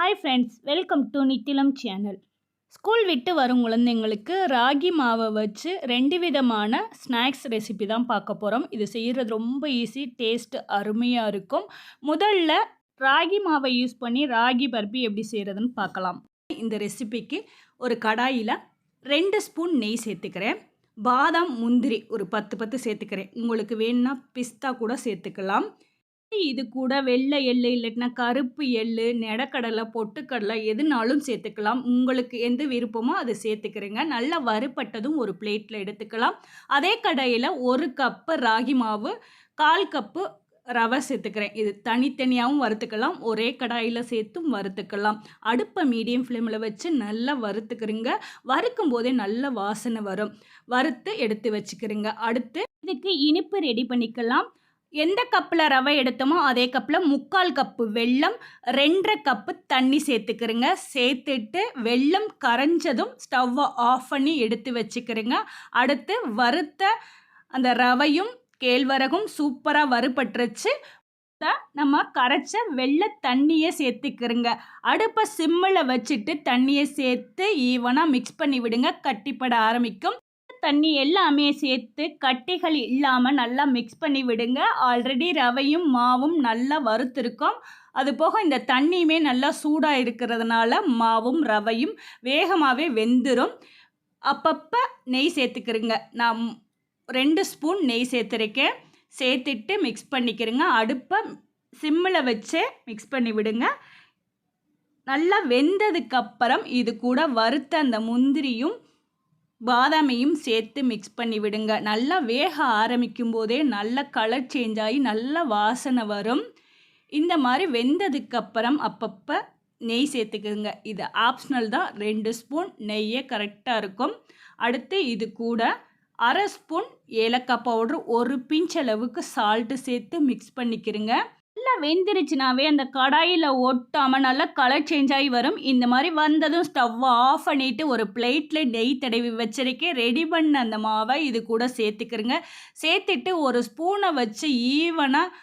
Hi friends, welcome to Nithilam channel. School விட்டு வரும் குழந்தைங்களுக்கு ராகி மாவை வச்சு 2 விதமான ஸ்நாக்ஸ் ரெசிபி தான் பார்க்க போகிறோம். இது செய்கிறது ரொம்ப ஈஸி, டேஸ்ட் அருமையாக இருக்கும். முதல்ல ராகி மாவை யூஸ் பண்ணி ராகி பர்பி எப்படி செய்கிறதுன்னு பார்க்கலாம். இந்த ரெசிபிக்கு ஒரு கடாயில் 2 ஸ்பூன் நெய் சேர்த்துக்கிறேன். பாதாம் முந்திரி ஒரு 10 சேர்த்துக்கிறேன். உங்களுக்கு வேணும்னா பிஸ்தா கூட சேர்த்துக்கலாம். இது கூட வெள்ளை எள்ளு இல்லைன்னா கருப்பு எள்ளு, நெடக்கடலை, பொட்டுக்கடலை எதுனாலும் சேர்த்துக்கலாம். உங்களுக்கு எந்த விருப்பமோ அதை சேர்த்துக்கிறேங்க. நல்லா வறுபட்டதும் ஒரு பிளேட்டில் எடுத்துக்கலாம். அதே கடாயில் 1 கப்பு ராகி மாவு, 1/4 கப்பு ரவை சேர்த்துக்கிறேன். இது தனித்தனியாகவும் வறுத்துக்கலாம், ஒரே கடாயில் சேர்த்தும் வறுத்துக்கலாம். அடுப்பை மீடியம் ஃப்ளேமில் வச்சு நல்லா வறுத்துக்கிறீங்க. வறுக்கும் போதே நல்ல வாசனை வரும். வறுத்து எடுத்து வச்சுக்கிறீங்க. அடுத்து இதுக்கு இனிப்பு ரெடி பண்ணிக்கலாம். எந்த கப்பில் ரவை எடுத்தோமோ அதே கப்பில் 3/4 கப்பு வெல்லம், 2.5 கப்பு தண்ணி சேர்த்துக்கிறேங்க. சேர்த்துட்டு வெல்லம் கரைஞ்சதும் ஸ்டவ்வை ஆஃப் பண்ணி எடுத்து வச்சுக்கிறேங்க. அடுத்து வறுத்த அந்த ரவையும் கேழ்வரகும் சூப்பராக வறுபட்டுருச்சு. நம்ம கரைச்ச வெள்ளை தண்ணியை சேர்த்துக்கிறேங்க. அடுப்பை சிம்மில் வச்சுட்டு தண்ணியை சேர்த்து ஈவனாக மிக்ஸ் பண்ணி விடுங்க. கட்டிப்பட ஆரம்பிக்கும். தண்ணி எல்லாமே சேர்த்து கட்டிகள் இல்லாமல் நல்லா மிக்ஸ் பண்ணி விடுங்க. ஆல்ரெடி ரவையும் மாவும் நல்லா வறுத்துருக்கோம். அது போக இந்த தண்ணியுமே நல்லா சூடாக இருக்கிறதுனால மாவும் ரவையும் வேகமாகவே வெந்துடும். அப்பப்போ நெய் சேர்த்துக்கிறேங்க. நான் 2 ஸ்பூன் நெய் சேர்த்துருக்கேன். சேர்த்துட்டு மிக்ஸ் பண்ணிக்கிறேங்க. அடுப்பை சிம்மில் வச்சே மிக்ஸ் பண்ணி விடுங்க. நல்லா வெந்ததுக்கப்புறம் இது கூட வறுத்த அந்த முந்திரியும் பாதாமையும் சேர்த்து மிக்ஸ் பண்ணி விடுங்க. நல்லா வேக ஆரம்பிக்கும் போதே நல்ல கலர் சேஞ்ச் ஆகி நல்ல வாசனை வரும். இந்த மாதிரி வெந்ததுக்கப்புறம் அப்பப்போ நெய் சேர்த்துக்குங்க. இது ஆப்ஷனல் தான். 2 ஸ்பூன் நெய்யே கரெக்டாக இருக்கும். அடுத்து இது கூட 1/2 ஸ்பூன் ஏலக்காய் பவுட்ரு, 1 பிஞ்ச் அளவுக்கு சால்ட்டு சேர்த்து மிக்ஸ் பண்ணிக்கிறங்க. நல்லா வெந்துருச்சுனாவே அந்த கடாயில் ஒட்டாமல் நல்லா கலர் சேஞ்ச் ஆகி வரும். இந்த மாதிரி வந்ததும் ஸ்டவ்வை ஆஃப் பண்ணிவிட்டு ஒரு பிளேட்டில் நெய் தடவி வச்சிருக்கேன். ரெடி பண்ண அந்த மாவை இது கூட சேர்த்துக்கிறங்க. சேர்த்துட்டு ஒரு ஸ்பூனை வச்சு ஈவனாக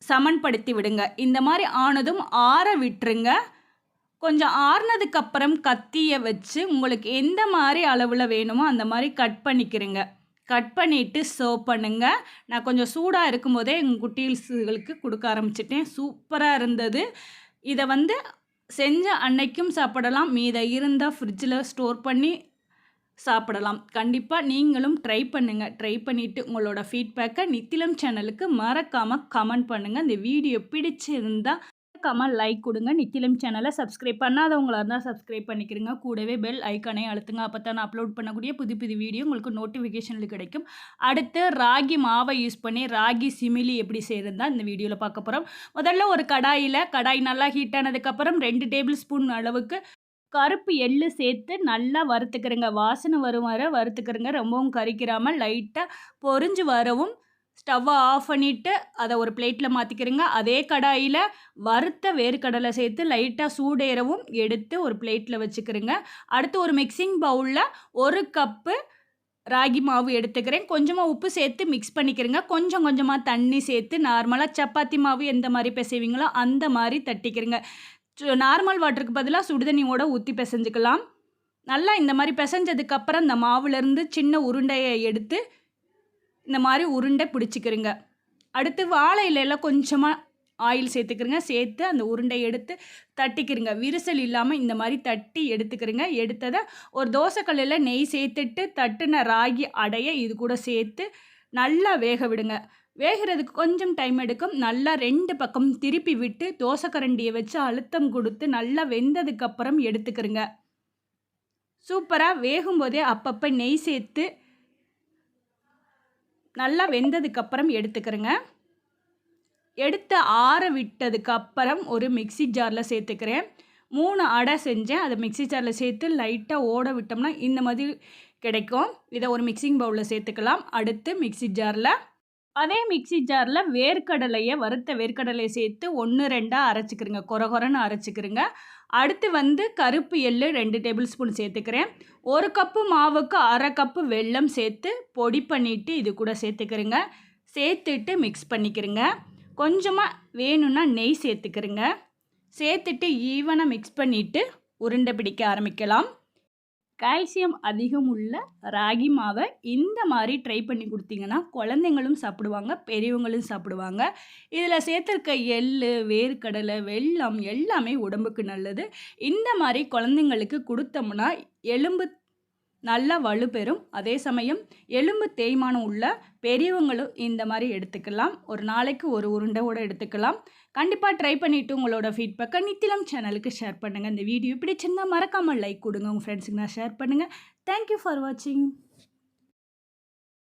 சமன்படுத்தி விடுங்க. இந்த மாதிரி ஆனதும் ஆற விட்டுருங்க. கொஞ்சம் ஆறுனதுக்கப்புறம் கத்தியை வச்சு உங்களுக்கு எந்த மாதிரி அளவில் வேணுமோ அந்த மாதிரி கட் பண்ணிக்கிறங்க. கட் பண்ணிவிட்டு சர்வ் பண்ணுங்க. நான் கொஞ்சம் சூடாக இருக்கும்போதே எங்கள் குட்டீஸ்களுக்கு கொடுக்க ஆரம்பிச்சிட்டேன். சூப்பராக இருந்தது. இதை செஞ்ச அன்னைக்கும் சாப்பிடலாம், மீத இருந்தால் ஃப்ரிட்ஜில் ஸ்டோர் பண்ணி சாப்பிடலாம். கண்டிப்பாக நீங்களும் ட்ரை பண்ணுங்கள். ட்ரை பண்ணிவிட்டு உங்களோட ஃபீட்பேக்கை நித்திலம் சேனலுக்கு மறக்காமல் கமெண்ட் பண்ணுங்கள். இந்த வீடியோ பிடிச்சிருந்தால் லைக் கொடுங்க. நித்திலம் சேனலை சப்ஸ்கிரைப் பண்ணாதவங்களா இருந்தால் சப்ஸ்கிரைப் பண்ணிக்கிறங்க. கூடவே பெல் ஐக்கானை அழுத்துங்க. அப்போ தான் நான் அப்லோட் பண்ணக்கூடிய புது வீடியோ உங்களுக்கு நோட்டிஃபிகேஷனில் கிடைக்கும். அடுத்து ராகி மாவை யூஸ் பண்ணி ராகி சிமிலி எப்படி செய்கிறதா இந்த வீடியோவில் பார்க்க போகிறோம். முதல்ல ஒரு கடாய் நல்லா ஹீட் ஆனதுக்கப்புறம் 2 டேபிள் ஸ்பூன் அளவுக்கு கருப்பு எள்ளு சேர்த்து நல்லா வறுத்துக்கிறங்க. வாசனை வரும் வர வறுத்துக்கிறங்க. ரொம்பவும் கறிக்கிறாமல் லைட்டாக பொரிஞ்சு வரவும் ஸ்டவ்வை ஆஃப் பண்ணிவிட்டு அதை ஒரு பிளேட்டில் மாற்றிக்கிறங்க. அதே கடாயில் வறுத்த வேர்க்கடலை சேர்த்து லைட்டாக சூடேறவும் எடுத்து ஒரு பிளேட்டில் வச்சுக்கிறேங்க. அடுத்து ஒரு மிக்சிங் பவுலில் 1 கப்பு ராகி மாவு எடுத்துக்கிறேன். கொஞ்சமாக உப்பு சேர்த்து மிக்ஸ் பண்ணிக்கிறேங்க. கொஞ்சமாக தண்ணி சேர்த்து நார்மலாக சப்பாத்தி மாவு எந்த மாதிரி பிசைவீங்களோ அந்த மாதிரி தட்டிக்கிறேங்க. நார்மல் வாட்டருக்கு பதிலாக சுடுதண்ணியோட ஊற்றி பிசைஞ்சிக்கலாம். நல்லா இந்த மாதிரி பிசைஞ்சதுக்கப்புறம் இந்த மாவுலேருந்து சின்ன உருண்டையை எடுத்து இந்த மாதிரி உருண்டை பிடிச்சிக்கிறங்க. அடுத்து வாழை இலையில் கொஞ்சமாக ஆயில் சேர்த்துக்கிறங்க. சேர்த்து அந்த உருண்டையை எடுத்து தட்டிக்கிறங்க. விரிசல் இல்லாமல் இந்த மாதிரி தட்டி எடுத்துக்கிறங்க. எடுத்ததை ஒரு தோசைக்கல்லில் நெய் சேர்த்துட்டு தட்டின ராகி அடையை இது கூட சேர்த்து நல்லா வேக விடுங்க. வேகிறதுக்கு கொஞ்சம் டைம் எடுக்கும். நல்லா 2 பக்கம் திருப்பி விட்டு தோசைக்கரண்டியை வச்சு அழுத்தம் கொடுத்து நல்லா வெந்ததுக்கப்புறம் எடுத்துக்கிறங்க. சூப்பராக வேகும்போதே அப்பப்போ நெய் சேர்த்து நல்லா வெந்ததுக்கப்புறம் எடுத்துக்கிறேங்க. எடுத்து ஆற விட்டதுக்கப்புறம் ஒரு மிக்சி ஜாரில் சேர்த்துக்கிறேன். 3 அடை செஞ்சேன். அதை மிக்சி ஜாரில் சேர்த்து லைட்டாக ஓட விட்டோம்னா இந்த மாதிரி கிடைக்கும். இதை ஒரு மிக்சிங் பவுலில் சேர்த்துக்கலாம். அடுத்து அதே மிக்சி ஜாரில் வறுத்த வேர்க்கடலையை சேர்த்து 1-2 அரைச்சிக்கிறேங்க. கொரன்னு அரைச்சிக்கிறேங்க. அடுத்து கருப்பு எள்ளு 2 டேபிள் ஸ்பூன் சேர்த்துக்கிறேன். 1 கப்பு மாவுக்கு 1/2 கப்பு வெல்லம் சேர்த்து பொடி பண்ணிவிட்டு இது கூட சேர்த்துக்கிறேங்க. சேர்த்துட்டு மிக்ஸ் பண்ணிக்கிறேங்க. கொஞ்சமாக வேணும்னா நெய் சேர்த்துக்கிறேங்க. சேர்த்துட்டு ஈவனாக மிக்ஸ் பண்ணிவிட்டு உருண்டை பிடிக்க ஆரம்பிக்கலாம். கால்சியம் அதிகம் உள்ள ராகி மாவை இந்த மாதிரி ட்ரை பண்ணி கொடுத்தீங்கன்னா குழந்தைங்களும் சாப்பிடுவாங்க, பெரியவங்களும் சாப்பிடுவாங்க. இதில் சேர்த்துருக்க எள்ளு, வேர்க்கடலை, வெல்லம் எல்லாமே உடம்புக்கு நல்லது. இந்த மாதிரி குழந்தைங்களுக்கு கொடுத்தோம்னா எலும்பு நல்லா வலுப்பெறும். அதே சமயம் எலும்பு தேய்மானம் உள்ள பெரியவங்களும் இந்த மாதிரி எடுத்துக்கலாம். ஒரு நாளைக்கு ஒரு உருண்டையோட எடுத்துக்கலாம். கண்டிப்பாக ட்ரை பண்ணிவிட்டு உங்களோட ஃபீட்பேக்கை நித்திலம் சேனலுக்கு ஷேர் பண்ணுங்கள். இந்த வீடியோ பிடிச்சிருந்தால் மறக்காமல் லைக் கொடுங்க. உங்கள் ஃப்ரெண்ட்ஸுக்கு நான் ஷேர் பண்ணுங்கள். தேங்க்யூ ஃபார் வாட்சிங்.